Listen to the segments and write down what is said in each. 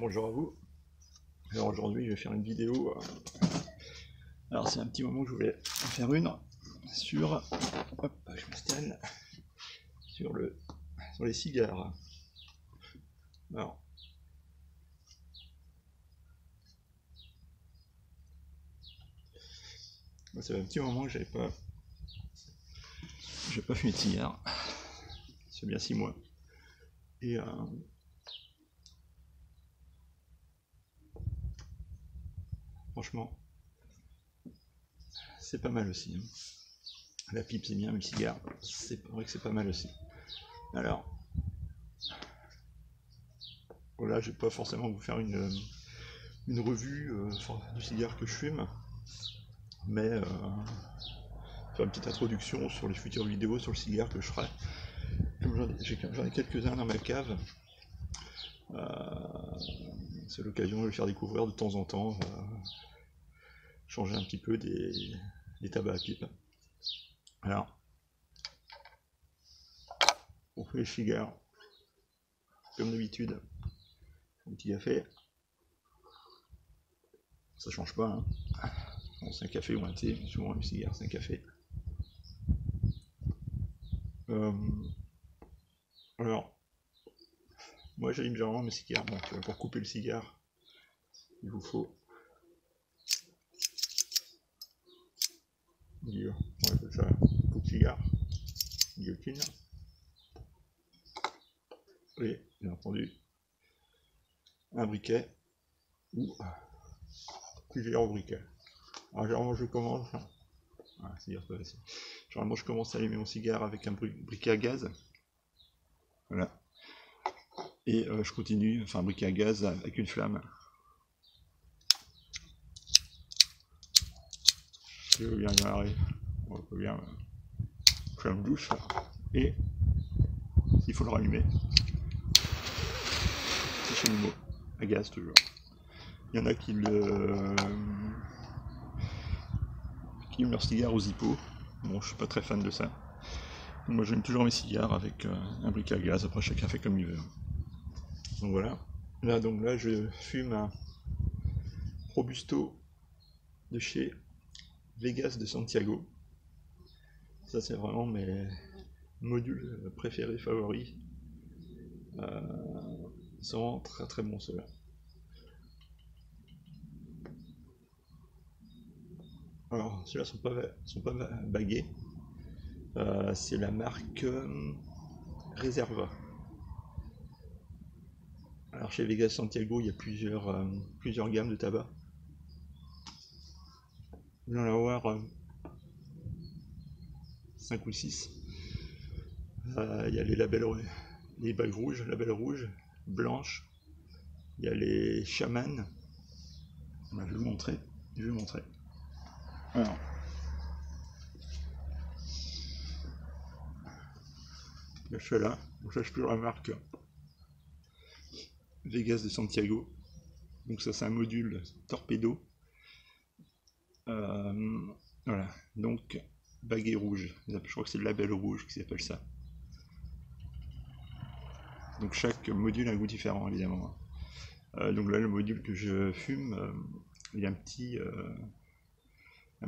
bonjour à vous. Alors aujourd'hui je vais faire une vidéo. Alors c'est un petit moment que je voulais en faire une sur. Hop, je m'installe. Sur les cigares. Alors. Ça fait un petit moment que j'ai pas fumé de cigare. C'est bien 6 mois. Et franchement, c'est pas mal aussi. La pipe c'est bien, mais le cigare, c'est vrai que c'est pas mal aussi. Alors, voilà, je vais pas forcément vous faire une revue du cigare que je fume, mais faire une petite introduction sur les futures vidéos sur le cigare que je ferai. Comme j'en ai quelques-uns dans ma cave, c'est l'occasion de le faire découvrir de temps en temps, changer un petit peu des tabacs à pipe. Alors, on fait les cigares, comme d'habitude, un petit café, ça change pas, hein. Bon, c'est un café ou un thé, mais souvent le cigare c'est un café. Alors, moi j'allume généralement mes cigares, donc pour couper le cigare, il vous faut on appelle ça coup de cigare, guillotine, et bien entendu un briquet ou plusieurs briquets. Alors généralement je commence, généralement je commence à allumer mon cigare avec un briquet à gaz, voilà, et je continue, enfin un briquet à gaz avec une flamme. Je veux bien démarrer, on peut bien flamme douce, et s'il faut le rallumer, petit chalumeau à gaz toujours. Il y en a qui allument leur cigare au Zippo. Bon, je suis pas très fan de ça. Moi, j'aime toujours mes cigares avec un briquet à gaz. Après, chacun fait comme il veut. Donc voilà. Là, je fume un Robusto de chez Vegas de Santiago. Ça, c'est vraiment mes modules préférés, favoris. Ils sont très très bons ceux-là. Alors, ceux-là sont pas bagués. C'est la marque Reserva. Alors chez Vegas Santiago, il y a plusieurs gammes de tabac. Il va y en avoir 5 ou 6. Il y a les bagues rouges, label rouge, blanche. Il y a les chamans. Je vais vous montrer. Alors, il y a ceux-là. Donc ça, c'est toujours la marque Vegas de Santiago. Donc ça, c'est un module torpedo. Voilà. Donc baguet rouge. Je crois que c'est le label rouge qui s'appelle ça. Donc chaque module a un goût différent, évidemment. Donc là, le module que je fume, il y a un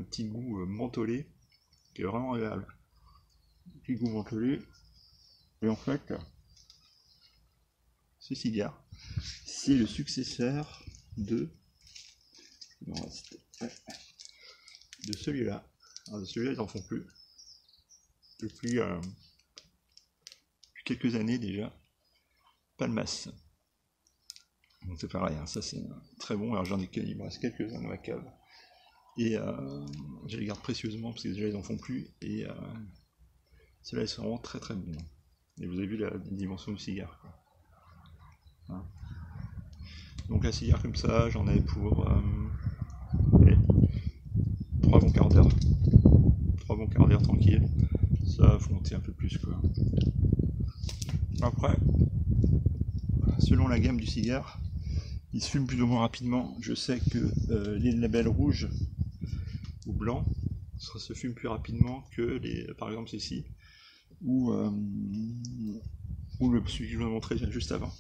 petit goût mentholé qui est vraiment agréable. Un petit goût mentholé. Et en fait, ce cigare, c'est le successeur de celui-là. Alors de celui-là, ils n'en font plus. Depuis quelques années déjà. Palmas. Donc c'est pareil, hein, ça c'est très bon. Alors il me reste quelques-uns dans ma cave. Et je les garde précieusement parce que déjà ils n'en font plus. Et ceux-là ils sont vraiment très très bons. Et vous avez vu la dimension du cigare, quoi. Hein. Donc la cigare comme ça, j'en ai pour 3 bons quarts d'heure. 3 bons quarts d'heure tranquille. Ça faut monter un peu plus, quoi. Après, selon la gamme du cigare, il se fume plus ou moins rapidement. Je sais que les labels rouges ou blancs, ça se fume plus rapidement que par exemple ceci, ou celui que je vous ai montré juste avant.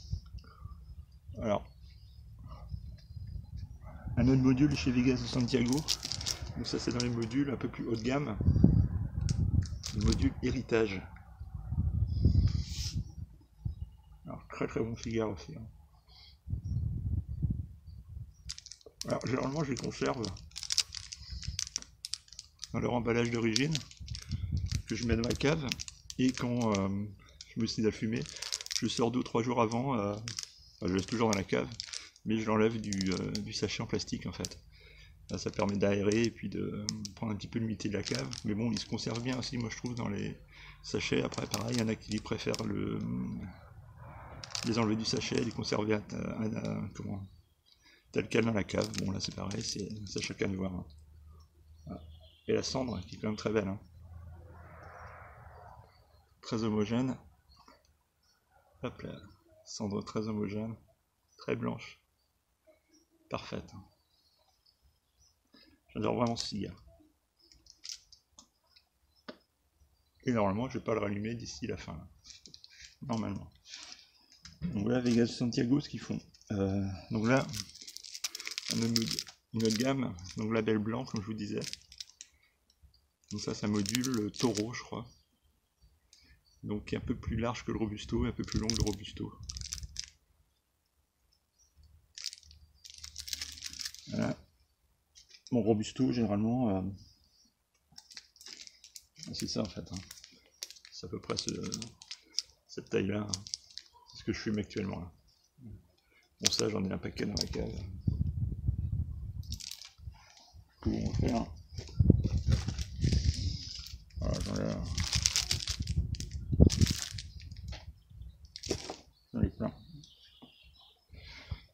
Alors, un autre module chez Vegas de Santiago. Donc ça c'est dans les modules un peu plus haut de gamme. Le module héritage. Alors très très bon cigare aussi. Hein. Alors généralement je les conserve dans leur emballage d'origine, que je mets dans ma cave, et quand je me décide à fumer, je sors 2 ou 3 jours avant, je le laisse toujours dans la cave, mais je l'enlève du sachet en plastique en fait. Là, ça permet d'aérer et puis de prendre un petit peu l'humidité de la cave, mais bon, il se conserve bien aussi, moi je trouve, dans les sachets. Après pareil, il y en a qui préfèrent les enlever du sachet, les conserver tel quel dans la cave. Bon là c'est pareil, c'est à chacun de voir. Hein. Voilà. Et la cendre qui est quand même très belle. Hein. Très homogène. Hop là, cendre très homogène, très blanche, parfaite. J'adore vraiment ce cigare. Et normalement, je vais pas le rallumer d'ici la fin. Là. Normalement. Donc voilà, Vegas Santiago, ce qu'ils font. Donc là, une autre gamme, donc label blanc, comme je vous disais. Donc ça, module le taureau, je crois. Donc qui est un peu plus large que le robusto et un peu plus long que le robusto. Voilà. Mon robusto, généralement, c'est ça en fait. Hein. C'est à peu près cette taille-là. Hein. C'est ce que je fume actuellement. Là. Bon, ça, j'en ai un paquet dans la cave. Pour en faire. Voilà, j'en ai plein.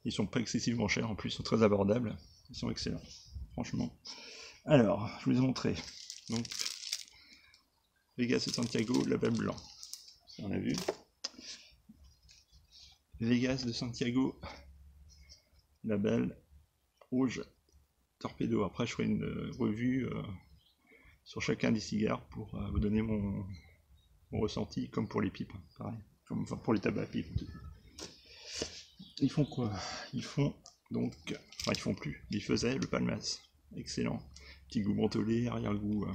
Ils sont pas excessivement chers, en plus, ils sont très abordables. Ils sont excellents, franchement. Alors, je vous ai montré. Donc, Vegas et Santiago, label blanc. Ça, on a vu. Vegas de Santiago, label rouge, torpedo. Après, je ferai une revue sur chacun des cigares pour vous donner mon ressenti, comme pour les pipes, pareil. Comme, enfin, pour les tabacs à pipe. Ils font quoi? Ils font donc... Enfin, ils font plus. Ils faisaient le Palmas. Excellent. Petit goût mentholé, arrière-goût.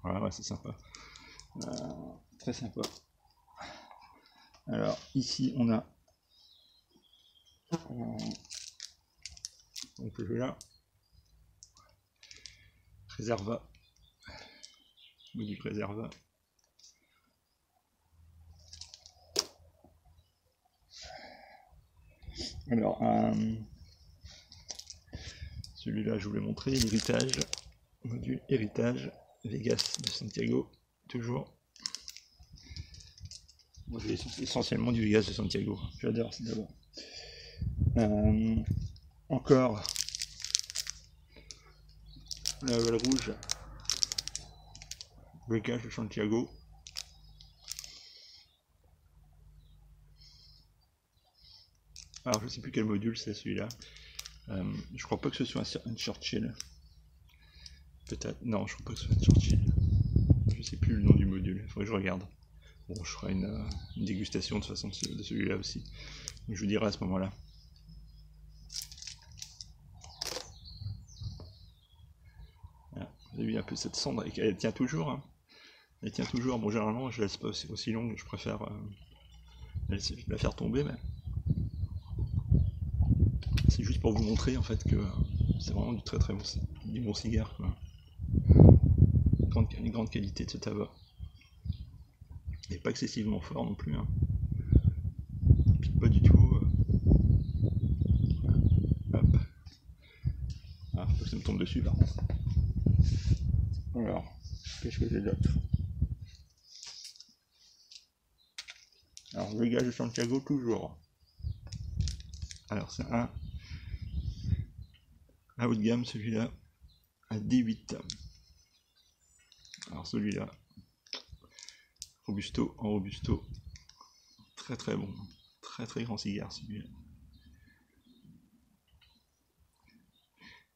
Voilà, ouais, c'est sympa. Très sympa. Alors, ici, on a... donc celui-là. Reserva. Module Reserva. Alors, celui-là, je vous l'ai montré, l'héritage, module héritage, Vegas de Santiago, toujours. Moi, j'ai essentiellement du Vegas de Santiago, j'adore ça d'abord. Encore, la valve rouge, Vegas de Santiago. Alors, je sais plus quel module c'est celui-là. Je crois pas que ce soit un Churchill. Peut-être. Non, je crois pas que ce soit un Churchill. Je sais plus le nom du module. Il faudrait que je regarde. Bon, je ferai une dégustation de toute façon de celui-là aussi. Donc, je vous dirai à ce moment-là. Voilà. Vous avez vu un peu cette cendre. Elle tient toujours. Hein. Elle tient toujours. Bon, généralement, je laisse pas aussi longue. Je préfère la faire tomber. Mais c'est juste pour vous montrer en fait que c'est vraiment du très très bon cigare. Quoi. Une grande qualité de ce tabac. Et pas excessivement fort non plus. Hein. Il pique pas du tout. Hop. Ah, faut que ça me tombe dessus par contre. Alors, qu'est-ce que j'ai d'autre? Alors, Vegas de Santiago toujours. Alors, c'est un haut de gamme celui-là, à D8. Alors celui-là, Robusto en Robusto, très très bon, très très grand cigare celui-là.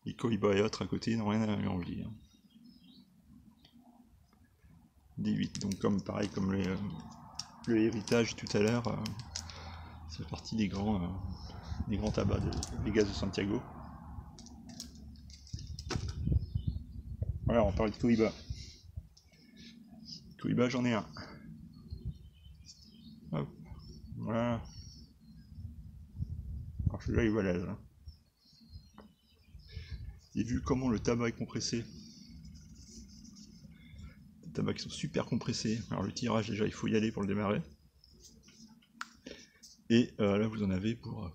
Les Cohiba et autres à côté n'ont rien à lui envier. Hein. D8, donc comme pareil comme le héritage tout à l'heure, c'est partie des grands des grands tabacs des gaz de Santiago. Voilà, on parle de Cohiba. Cohiba, j'en ai un. Hop, voilà. Alors celui-là, il est balèze. Hein. Et vu comment le tabac est compressé, les tabacs qui sont super compressés, alors le tirage déjà, il faut y aller pour le démarrer. Et là, vous en avez pour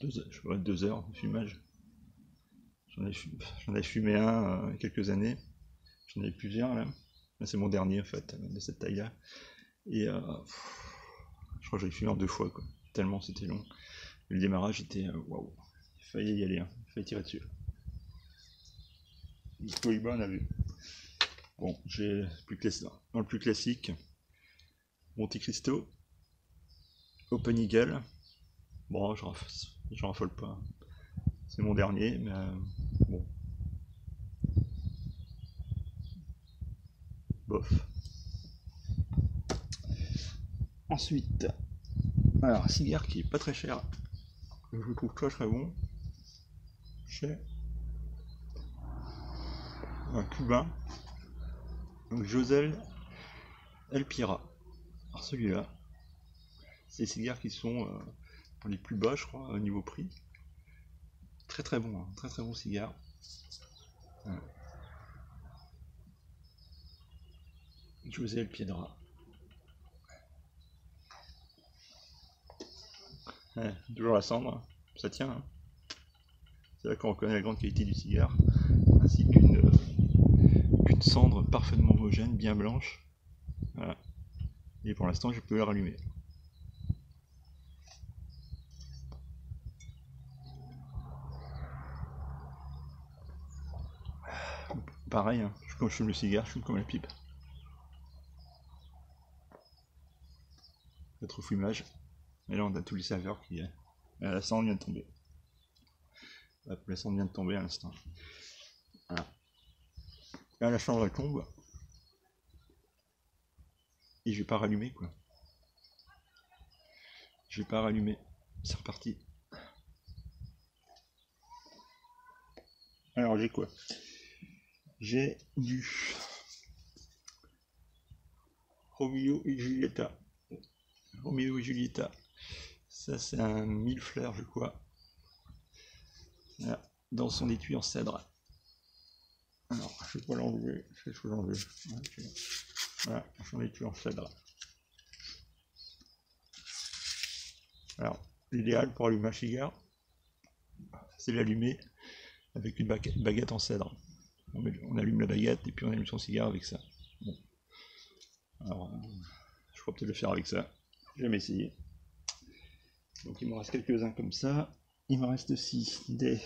2 heures de fumage. J'en ai fumé un il y a quelques années. J'en avais plusieurs là. Là c'est mon dernier en fait, de cette taille là. Et je crois que j'ai fumé en 2 fois quoi. Tellement c'était long. Et le démarrage était waouh. Il fallait y aller, hein. Il fallait tirer dessus. Le Cohiba on a vu. Bon, j'ai dans le plus classique. Monte Cristo. Open Eagle. Bon, j'en raffole pas. C'est mon dernier, mais bon. Bof. Ensuite, alors un cigare qui est pas très cher, que je trouve très bon, chez un cubain, donc Josel El Pira. Alors celui-là, c'est des cigares qui sont les plus bas, je crois, au niveau prix. Très très bon, hein, très bon cigare. Ouais. José El Piedra. Ouais, toujours la cendre, ça tient. Hein. C'est là qu'on reconnaît la grande qualité du cigare, ainsi qu'une cendre parfaitement homogène, bien blanche. Voilà. Et pour l'instant, je peux la rallumer. Pareil, hein, quand je fume le cigare, je fume comme la pipe. Notre fumage. Et là, on a tous les saveurs qui. La cendre vient de tomber. La cendre vient de tomber à l'instant. Voilà. Là, la chambre elle tombe. Et je vais pas rallumer quoi. Je vais pas rallumer. C'est reparti. Alors j'ai quoi? J'ai du Romeo et Julieta. Romeo et Julieta. Ça c'est un 1000 fleurs je crois. Voilà. Dans son étui en cèdre. Alors je vais pas l'enlever. Je vais l'enlever. Voilà, son étui en cèdre. Alors, l'idéal pour allumer un cigare, c'est l'allumer avec une baguette en cèdre. On allume la baguette et puis on allume son cigare avec ça. Bon. Alors, je crois peut-être le faire avec ça. Je vais m'essayer. Donc il me reste quelques-uns comme ça. Il me reste aussi des...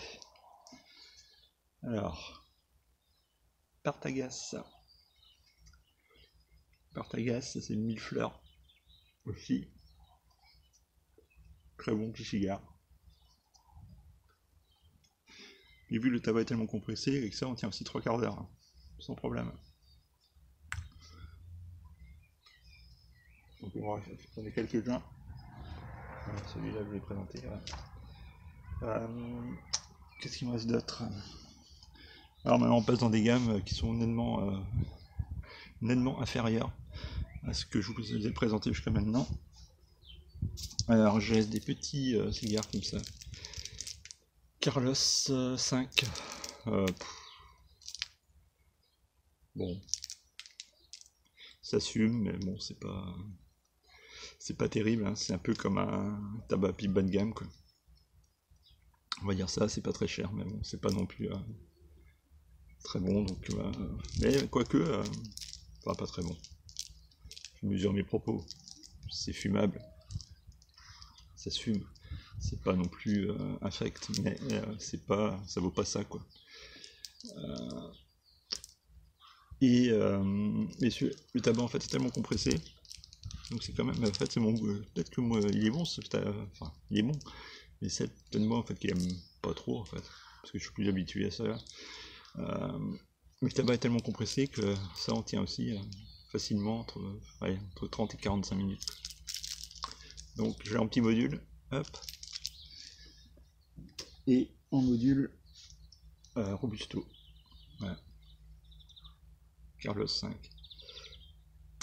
Alors, Partagas. Partagas, c'est une 1000 fleurs aussi. Très bon petit cigare. Et vu le tabac est tellement compressé, avec ça on tient aussi 3 quarts d'heure, hein, sans problème. Donc on va prendre quelques-uns. Celui-là je vais le présenter. Qu'est-ce qu'il me reste d'autre? Alors maintenant on passe dans des gammes qui sont nettement inférieures à ce que je vous ai présenté jusqu'à maintenant. Alors j'ai des petits cigares comme ça. Carlos 5. Bon, ça fume, mais bon, c'est pas terrible. Hein. C'est un peu comme un tabac pipe bas de gamme, quoi. On va dire ça, c'est pas très cher, mais bon, c'est pas non plus très bon. Donc, mais quoique, enfin, pas très bon. Je mesure mes propos. C'est fumable. Ça se fume. C'est pas non plus infect, mais ça vaut pas ça, quoi. Et le tabac en fait est tellement compressé, donc c'est quand même, en fait c'est mon goût. Peut-être que moi il est bon, enfin il est bon, mais c'est peut-être moi en fait qui aime pas trop en fait, parce que je suis plus habitué à ça. Mais le tabac est tellement compressé que ça en tient aussi facilement entre 30 et 45 minutes. Donc j'ai un petit module, hop, et en module Robusto. Voilà. Carlos 5.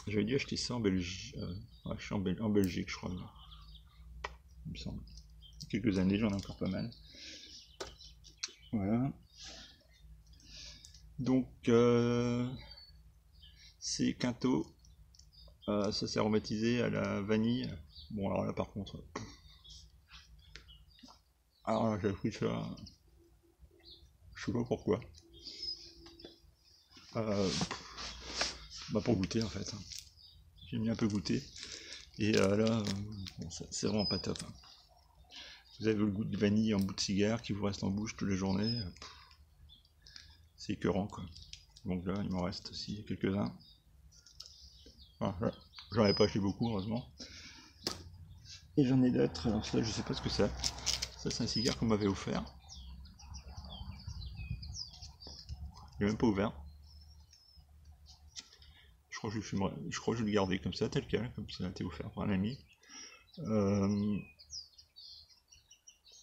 J'avais dû acheter ça en Belgique. Ouais, je suis en Belgique, je crois. Il me semble. Il y a quelques années, j'en ai encore pas mal. Voilà. Donc, c'est Quinto. Ça s'est aromatisé à la vanille. Bon, alors là, par contre. Alors là, j'ai pris ça. Je sais pas pourquoi. Bah pour goûter en fait. J'ai mis un peu goûter. Et là, bon, c'est vraiment pas top. Vous avez le goût de vanille en bout de cigare qui vous reste en bouche toute la journée. C'est écœurant quoi. Donc là, il m'en reste aussi quelques-uns. Enfin, j'en ai pas acheté beaucoup, heureusement. Et j'en ai d'autres. Alors ça, je sais pas ce que c'est. Ça, c'est un cigare qu'on m'avait offert. Il est même pas ouvert. Je crois que je vais le garder comme ça, tel quel, comme ça a été offert par un ami.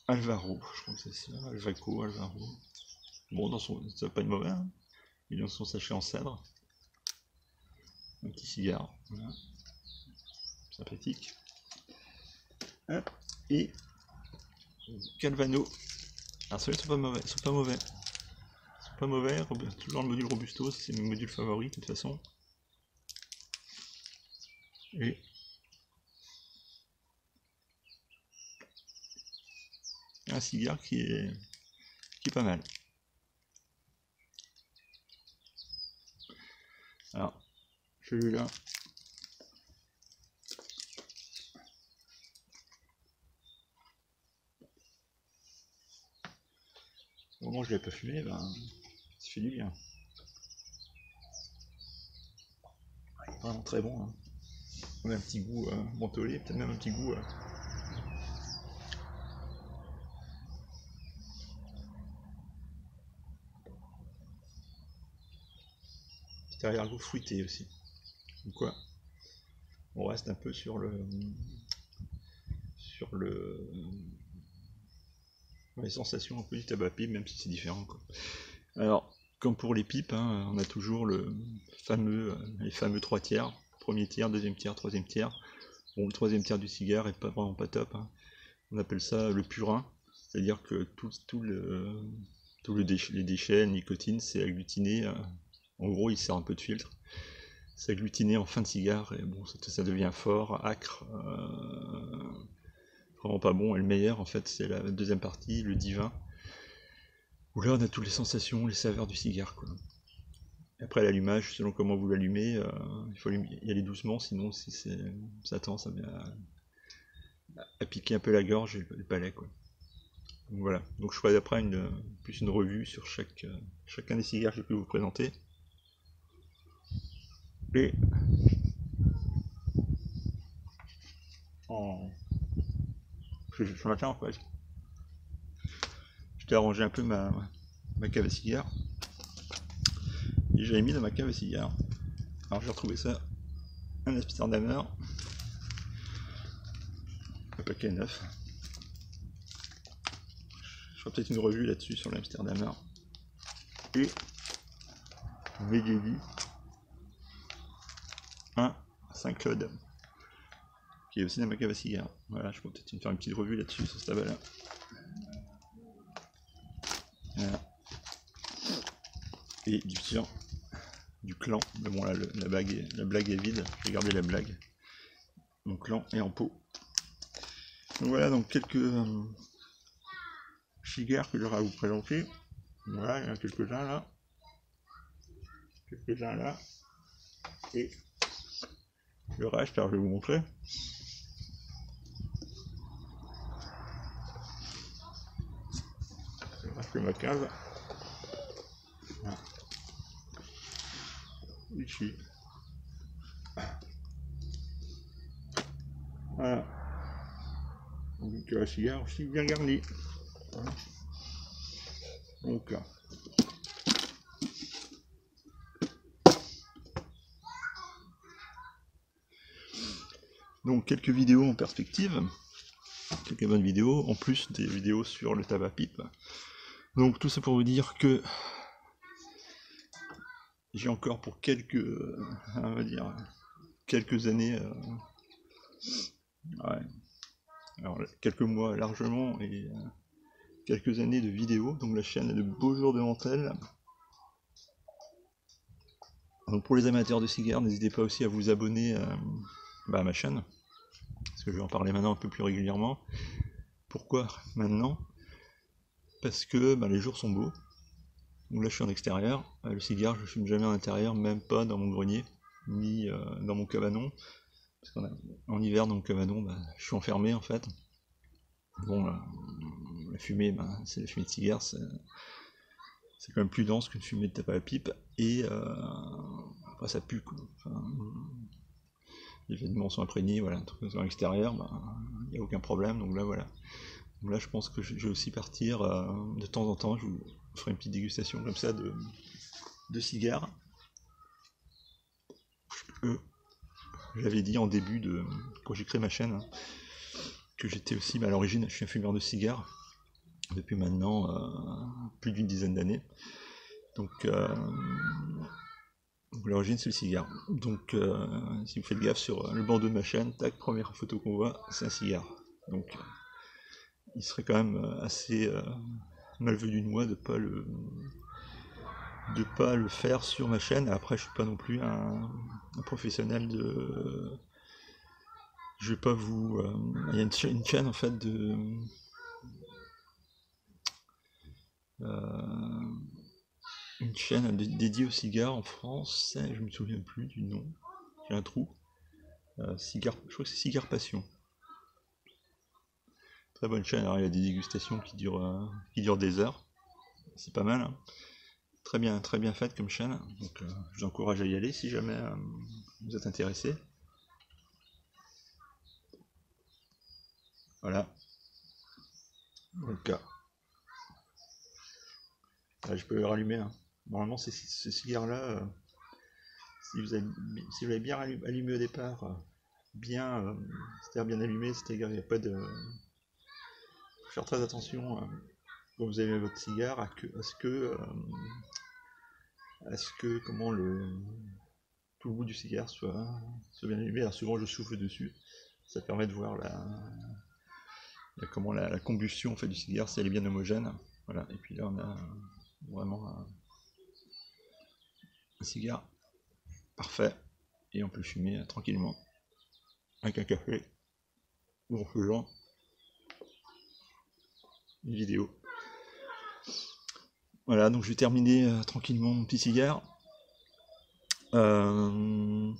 Alvaro, je crois que c'est ça. Alvaco, Alvaro. Bon, ça va pas être mauvais. Hein. Il est dans son sachet en cèdre. Un petit cigare. Voilà. Sympathique. Hop. Et Calvano. Alors ceux-là sont pas mauvais. Pas mauvais. Toujours le module Robusto, c'est mes modules favoris de toute façon. Et un cigare qui est pas mal. Alors, celui-là. Au moment où je l'ai pas fumé, ben, ça fait du bien. Il est vraiment très bon. Hein. On a un petit goût mentholé, peut-être même un petit goût. Petit arrière-goût fruité aussi. Donc quoi, on reste un peu sur les sensations un peu du tabac pipe, même si c'est différent. Quoi. Alors, comme pour les pipes, hein, on a toujours les fameux 3 tiers. Premier tiers, deuxième tiers, troisième tiers. Bon, le troisième tiers du cigare est vraiment pas top. Hein. On appelle ça le purin, c'est-à-dire que les déchets, la nicotine, c'est agglutiné. En gros, il sert un peu de filtre. C'est agglutiné en fin de cigare et bon, ça devient fort, acre, vraiment pas bon. Et le meilleur, en fait, c'est la deuxième partie, le divin, où là, on a toutes les sensations, les saveurs du cigare, quoi. Et après l'allumage, selon comment vous l'allumez, il faut y aller doucement, sinon si ça tend à piquer un peu la gorge et le palais, quoi. Donc voilà. Donc je ferai après plus une revue sur chacun des cigares que j'ai pu vous présenter. Et ce matin en fait, j'étais arrangé un peu ma cave à cigares. Et j'avais mis dans ma cave à cigares. Alors j'ai retrouvé ça, un Amsterdamer, un paquet neuf. Je ferai peut-être une revue là-dessus sur l'Amsterdamer. Et Vegedi, un Saint-Claude, qui est aussi dans ma cave à cigares. Voilà, je peux peut-être faire une petite revue là-dessus sur ce tabac-là. Voilà. Et du sûr, du clan, mais bon là la blague est vide, j'ai gardé la blague. Mon clan est en pot. Donc voilà, donc quelques cigares que j'aurai à vous présenter. Voilà, il y en a quelques-uns là. Quelques-uns là. Et le reste, alors je vais vous montrer. Le reste de ma cave. Voilà. Ici. Voilà. Donc un cigare aussi bien garni. Voilà. Donc quelques vidéos en perspective. quelques bonnes vidéos, en plus des vidéos sur le tabac pipe. Donc tout ça pour vous dire que j'ai encore pour quelques, on va dire, quelques années, ouais, alors quelques mois largement, et quelques années de vidéos, donc la chaîne a de beaux jours devant elle. Donc pour les amateurs de cigares, n'hésitez pas aussi à vous abonner à ma chaîne, parce que je vais en parler maintenant un peu plus régulièrement. Pourquoi maintenant? Parce que les jours sont beaux. Donc là je suis en extérieur, le cigare je ne fume jamais en intérieur, même pas dans mon grenier, ni dans mon cabanon. Parce qu'en hiver dans mon cabanon, je suis enfermé en fait. Bon, la fumée, c'est la fumée de cigare, c'est quand même plus dense qu'une fumée de tabac à pipe, et après ça pue quoi. Enfin, les vêtements sont imprégnés, voilà, un truc à l'extérieur, il n'y a aucun problème, donc là voilà. Donc là je pense que je vais aussi partir de temps en temps, je vous ferai une petite dégustation comme ça de cigares. J'avais dit en début quand j'ai créé ma chaîne, que j'étais aussi, à l'origine, je suis un fumeur de cigares, depuis maintenant plus d'une dizaine d'années. Donc l'origine c'est le cigare. Donc si vous faites gaffe sur le bandeau de ma chaîne, tac, première photo qu'on voit, c'est un cigare. Donc il serait quand même assez malvenu de moi de pas le faire sur ma chaîne. Après je suis pas non plus un professionnel de... Je vais pas vous... il y a une chaîne en fait de... une chaîne dédiée aux cigares en France, je me souviens plus du nom, j'ai un trou. Cigare, je crois que c'est Cigare Passion. Très bonne chaîne, alors il y a des dégustations qui durent des heures, c'est pas mal, hein. Très bien faite comme chaîne, donc je vous encourage à y aller si jamais vous êtes intéressé. Voilà. Donc je peux le rallumer, hein. Normalement ce cigare là, si vous l'avez bien allumé au départ, c'est-à-dire bien allumé, c'est-à-dire il n'y a pas de... Faut faire très attention quand vous allumez votre cigare à ce que comment tout le bout du cigare soit bien allumé. Alors souvent je souffle dessus, ça permet de voir la combustion en fait du cigare, si elle est bien homogène. Voilà, et puis là on a vraiment un cigare parfait, et on peut fumer tranquillement avec un café ou en faisant une vidéo. Voilà, donc je vais terminer tranquillement mon petit cigare. Donc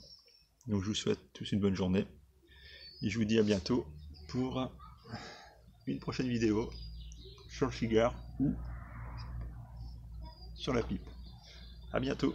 je vous souhaite tous une bonne journée, et je vous dis à bientôt pour une prochaine vidéo sur le cigare ou sur la pipe. À bientôt.